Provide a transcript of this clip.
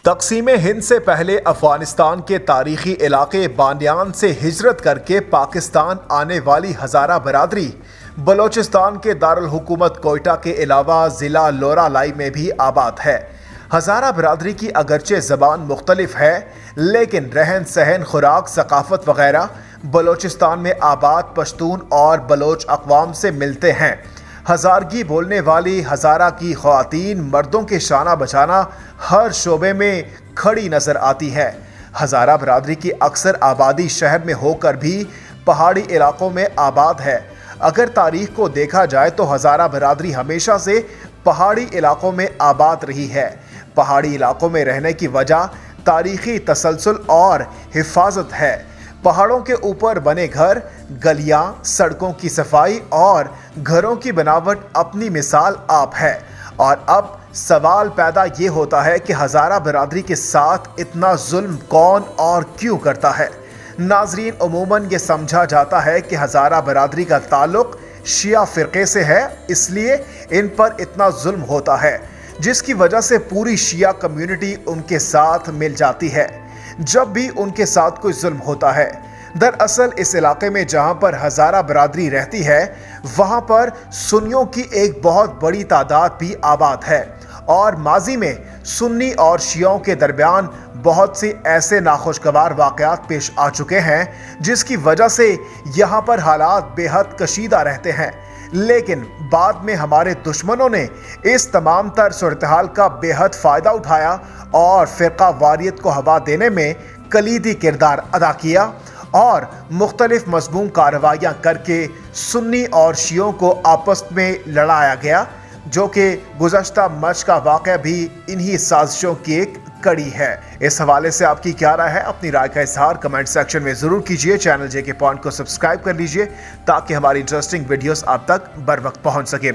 تقسیم ہند سے پہلے افغانستان کے تاریخی علاقے بانیان سے ہجرت کر کے پاکستان آنے والی ہزارہ برادری بلوچستان کے دارالحکومت کوئٹہ کے علاوہ ضلع لورا لائی میں بھی آباد ہے۔ ہزارہ برادری کی اگرچہ زبان مختلف ہے، لیکن رہن سہن، خوراک، ثقافت وغیرہ بلوچستان میں آباد پشتون اور بلوچ اقوام سے ملتے ہیں۔ ہزارگی بولنے والی ہزارہ کی خواتین مردوں کے شانہ بشانہ ہر شعبے میں کھڑی نظر آتی ہے۔ ہزارہ برادری کی اکثر آبادی شہر میں ہو کر بھی پہاڑی علاقوں میں آباد ہے۔ اگر تاریخ کو دیکھا جائے تو ہزارہ برادری ہمیشہ سے پہاڑی علاقوں میں آباد رہی ہے۔ پہاڑی علاقوں میں رہنے کی وجہ تاریخی تسلسل اور حفاظت ہے۔ پہاڑوں کے اوپر بنے گھر، گلیاں، سڑکوں کی صفائی اور گھروں کی بناوٹ اپنی مثال آپ ہے۔ اور اب سوال پیدا یہ ہوتا ہے کہ ہزارہ برادری کے ساتھ اتنا ظلم کون اور کیوں کرتا ہے؟ ناظرین، عموماً یہ سمجھا جاتا ہے کہ ہزارہ برادری کا تعلق شیعہ فرقے سے ہے، اس لیے ان پر اتنا ظلم ہوتا ہے، جس کی وجہ سے پوری شیعہ کمیونٹی ان کے ساتھ مل جاتی ہے جب بھی ان کے ساتھ کوئی ظلم ہوتا ہے۔ دراصل اس علاقے میں جہاں پر ہزارہ برادری رہتی ہے، وہاں پر سنیوں کی ایک بہت بڑی تعداد بھی آباد ہے، اور ماضی میں سنی اور شیعوں کے درمیان بہت سے ایسے ناخوشگوار واقعات پیش آ چکے ہیں جس کی وجہ سے یہاں پر حالات بے حد کشیدہ رہتے ہیں۔ لیکن بعد میں ہمارے دشمنوں نے اس تمام تر صورتحال کا بے حد فائدہ اٹھایا اور فرقہ واریت کو ہوا دینے میں کلیدی کردار ادا کیا، اور مختلف مذموم کارروائیاں کر کے سنی اور شیعوں کو آپس میں لڑایا گیا، جو کہ گزشتہ مرچ کا واقعہ بھی انہی سازشوں کی ایک کڑی ہے۔ اس حوالے سے آپ کی کیا رائے ہے؟ اپنی رائے کا اظہار کمنٹ سیکشن میں ضرور کیجیے۔ چینل جے کے پوائنٹ کو سبسکرائب کر لیجیے تاکہ ہماری انٹرسٹنگ ویڈیوز آپ تک بر وقت پہنچ سکیں۔